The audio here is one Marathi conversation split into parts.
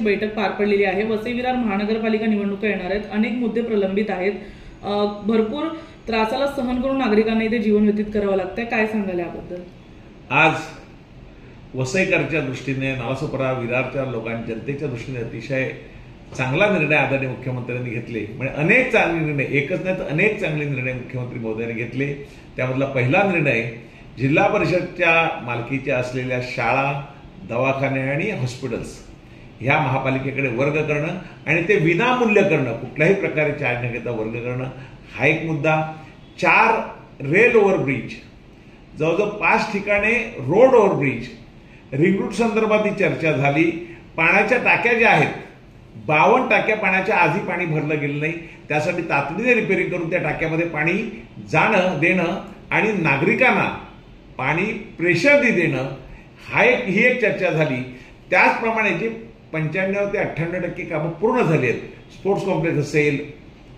बैठक पार पडलेली आहे। वसई विरार महानगरपालिका निवडणुका येणार आहेत, अनेक मुद्दे प्रलंबित आहेत, भरपूर त्रासाला सहन करून नागरिकांना इथे जीवन व्यतीत करावं लागतंय, काय सांगाल याबद्दल? आज वसईकरच्या दृष्टीने, नालासोपारा विरारच्या जनतेच्या दृष्टीने अतिशय चांगला निर्णय आदरणीय मुख्यमंत्र्यांनी घेतले। म्हणजे अनेक चांगले निर्णय, एकच नाही तर अनेक चांगले निर्णय मुख्यमंत्री महोदयांनी घेतले। त्यामधला पहिला निर्णय जिल्हा परिषदच्या मालकीच्या असलेल्या शाळा, दवाखाने आणि हॉस्पिटल्स ह्या महापालिकेकडे वर्ग करणं आणि ते विनामूल्य करणं, कुठल्याही प्रकारे चार्ज न घेता वर्ग करणं हा एक मुद्दा। 4 रेल ओव्हरब्रिज, जवळजवळ 5 ठिकाणी रोड ओव्हरब्रिज, रिंग रूट संदर्भात चर्चा झाली। पाण्याच्या टाक्या ज्या आहेत, 52 टाक्या पाण्याच्या आधी पाणी भरलं गेलं नाही, त्यासाठी तातडीने रिपेअरिंग करून त्या टाक्यामध्ये पाणी जाणं देणं आणि नागरिकांना पाणी प्रेशर देणं ही एक चर्चा झाली। त्याचप्रमाणे जे 95 ते 98% कामं पूर्ण झाली आहेत, स्पोर्ट्स कॉम्प्लेक्स असेल,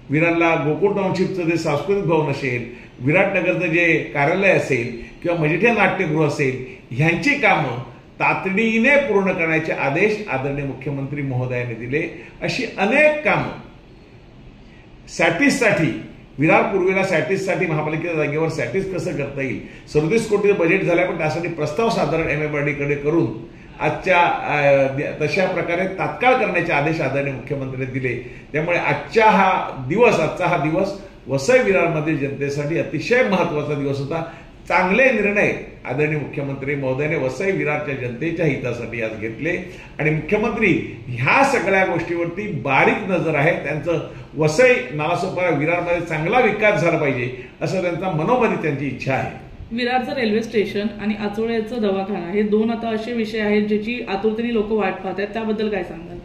विरारला गोकुळ टाउनशिपचं जे सांस्कृतिक भवन असेल, विराटनगरचं जे कार्यालय असेल किंवा मजिठिया नाट्यगृह असेल, ह्यांची कामं तातडीने पूर्ण करण्याचे आदेश आदरणीय मुख्यमंत्री महोदयांनी दिले। अशी अनेक कामं सॅटिससाठी, विरार पूर्वेला सॅटिससाठी महापालिकेच्या जागेवर सॅटिस कसं करता येईल, 37 कोटी बजेट झालं, पण त्यासाठी प्रस्ताव साधारण MMRD कडे करून आजच्या तशा प्रकारे तात्काळ करण्याचे आदेश आदरणीय मुख्यमंत्र्यांनी दिले। त्यामुळे आजचा हा दिवस वसई विरारमधील जनतेसाठी अतिशय महत्वाचा दिवस होता। चांगले निर्णय आदरणीय मुख्यमंत्री महोदयाने वसई विरारच्या जनतेच्या हितासाठी आज घेतले आणि मुख्यमंत्री ह्या सगळ्या गोष्टीवरती बारीक नजर आहे। त्यांचं वसई, नालासोपारा, विरारमध्ये चांगला विकास झाला पाहिजे असं त्यांचा मनोमनी त्यांची इच्छा आहे। विरारचं रेल्वे स्टेशन आणि आचोळ्याचं दवाखाना हे 2 आता असे विषय आहेत ज्याची आतुरतेने लोक वाट पाहत आहेत, त्याबद्दल काय सांगाल?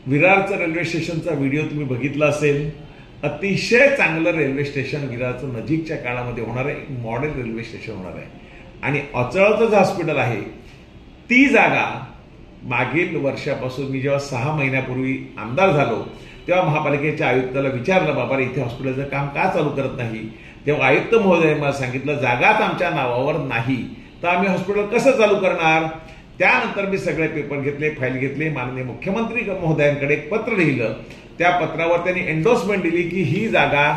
विरारचं रेल्वे स्टेशनचा व्हिडिओ तुम्ही बघितला असेल। अतिशय चांगलं रेल्वे स्टेशन विरारचं नजीकच्या काळामध्ये होणार आहे, मॉडेल रेल्वे स्टेशन होणार आहे। आणि आचोळ्याचं जे हॉस्पिटल आहे, ती जागा मागील वर्षापासून मी जेव्हा 6 महिन्यापूर्वी आमदार झालो तेव्हा महापालिकेच्या आयुक्ताला विचारलं, बाबा इथे हॉस्पिटलचं काम का चालू करत नाही? तेव्हा आयुक्त महोदयांनी मला सांगितलं, जागाच आमच्या नावावर नाही तर आम्ही हॉस्पिटल कसं चालू करणार? त्यानंतर मी सगळे पेपर घेतले, फाईल घेतले, माननीय मुख्यमंत्री महोदयांकडे एक पत्र लिहिलं। त्या पत्रावर त्यांनी एन्डोर्समेंट दिली की ही जागा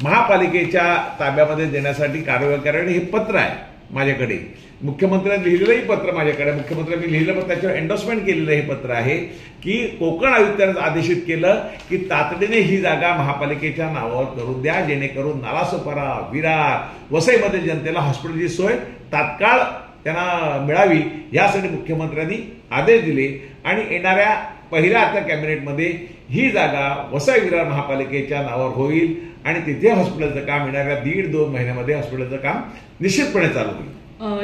महापालिकेच्या ताब्यामध्ये देण्यासाठी कारवाई करावी। हे पत्र आहे माझ्याकडे, मुख्यमंत्र्यांनी लिहिलेलंही पत्र माझ्याकडे, मुख्यमंत्र्यांनी लिहिलं पण त्याच्यावर एन्डोर्समेंट केलेलं हे पत्र आहे की कोकण आयुक्तांनी आदेशित केलं की तातडीने ही जागा महापालिकेच्या नावावर करून द्या, जेणेकरून नालासोपारा, विरार, वसईमधील जनतेला हॉस्पिटलची सोय तात्काळ त्यांना मिळावी, यासाठी मुख्यमंत्र्यांनी आदेश दिले। आणि येणाऱ्या पहिल्या आता कॅबिनेटमध्ये ही जागा वसई विरार महापालिकेच्या नावावर होईल आणि तिथे हॉस्पिटलचं काम येणाऱ्या 1.5-2 महिन्यामध्ये हॉस्पिटलचं काम निश्चितपणे चालू होईल।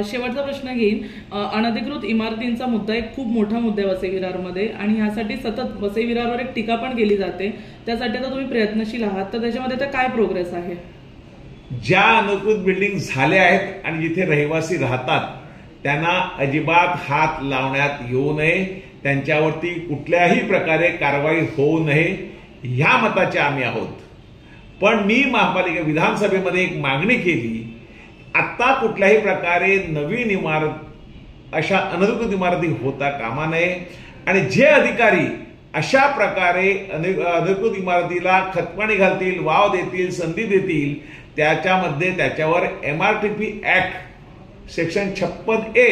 शेवटचा प्रश्न घेईन, अनधिकृत इमारतींचा मुद्दा एक खूप मोठा मुद्दा आहे वसई विरारमध्ये आणि ह्यासाठी सतत वसई विरारवर एक टीका पण केली जाते, त्यासाठी आता तुम्ही प्रयत्नशील आहात, तर त्याच्यामध्ये आता काय प्रोग्रेस आहे? ज्या अनधिकृत बिल्डिंग झाल्या आहेत आणि जिथे रहिवासी राहतात त्यांना अजिबात हात लावण्यात येऊ नये, त्यांच्यावरती कुठल्याही प्रकारे कारवाई होऊ नये ह्या मताचे आम्ही आहोत। पण मी महापालिका विधानसभेमध्ये एक मागणी केली, आता कुठल्याही प्रकारे नवीन इमारत, अशा अनधिकृत इमारती होता कामा नये आणि जे अधिकारी अशा प्रकारे अनधिकृत इमारतीला खतपाणी घालतील, वाव देतील, संधी देतील, त्याच्यावर MRTP ऍक्ट सेक्शन 56A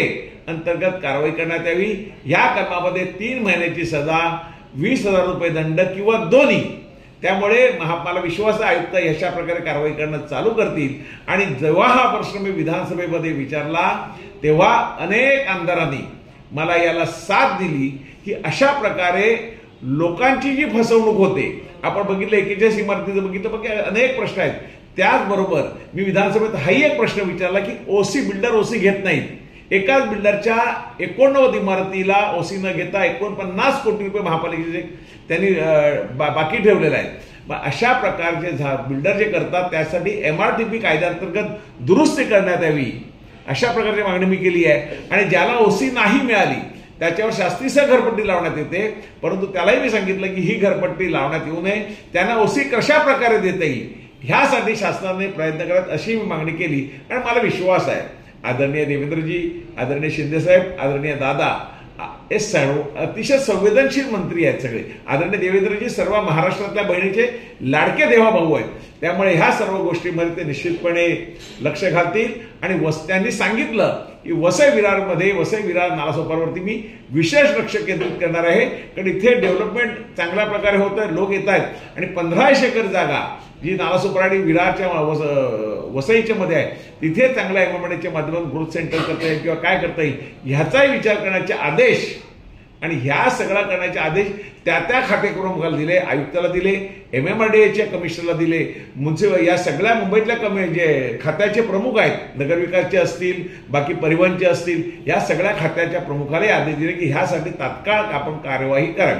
अंतर्गत कारवाई करण्यात यावी। या कर्मामध्ये 3 महिन्याची सजा, 20,000 रुपये दंड किंवा दोन्ही। त्यामुळे मला विश्वास आहे आयुक्त अशा प्रकारे कारवाई करणं चालू करतील। आणि जेव्हा हा प्रश्न मी विधानसभेमध्ये विचारला तेव्हा अनेक आमदारांनी मला याला साथ दिली की अशा प्रकारे लोकांची जी फसवणूक होते, आपण बघितलं 41 इमारतीचं बघितलं, अनेक प्रश्न आहेत। त्याचबरोबर मी विधानसभेत हाही एक प्रश्न विचारला की बिल्डर ओसी घेत नाहीत। एकाच बिल्डरच्या 89 इमारतीला ओसी न घेता 49 कोटी रुपये महापालिकेचे त्यांनी बाकी ठेवलेले आहेत। अशा प्रकारचे बिल्डर जे करतात त्यासाठी MRTP कायद्याअंतर्गत दुरुस्ती करण्यात यावी, अशा प्रकारची मागणी मी केली आहे। आणि ज्याला ओसी नाही मिळाली त्याच्यावर शास्तीसह घरपट्टी लावण्यात येते, परंतु त्यालाही मी सांगितलं की ही घरपट्टी लावण्यात येऊ नये, त्यांना ओसी कशा प्रकारे देता येईल ह्यासाठी शासनाने प्रयत्न करत अशी मी मागणी केली। आणि मला विश्वास आहे आदरणीय देवेंद्रजी, आदरणीय शिंदेसाहेब, आदरणीय दादा हे सर्व अतिशय संवेदनशील मंत्री आहेत सगळे. आदरणीय देवेंद्रजी सर्व महाराष्ट्रातल्या बहिणीचे लाडके देवाभाऊ आहेत. त्यामुळे ह्या सर्व गोष्टींमध्ये ते निश्चितपणे लक्ष घालतील. आणि त्यांनी सांगितलं की वसई विरार नालासोपारावरती मी विशेष लक्ष केंद्रित करणार आहे, कारण इथे डेव्हलपमेंट चांगल्या प्रकारे होत आहे, लोक येत आहेत आणि 1500 एकर जागा जी नालासोपारा आणि विरारच्या वसईच्या मध्ये आहे तिथे चांगल्या एमएमएच्या माध्यमातून ग्रोथ सेंटर करता येईल किंवा काय करता येईल ह्याचाही विचार करण्याचे आदेश आणि ह्या सगळा करण्याचे आदेश त्या खातेप्रमुखाला दिले, आयुक्ताला दिले, MMRDAच्या कमिशनरला दिले, या सगळ्या मुंबईतल्या जे खात्याचे प्रमुख आहेत, नगरविकासचे असतील, बाकी परिवहनचे असतील, या सगळ्या खात्याच्या प्रमुखाला आदेश दिले की ह्यासाठी तात्काळ आपण कार्यवाही करावी.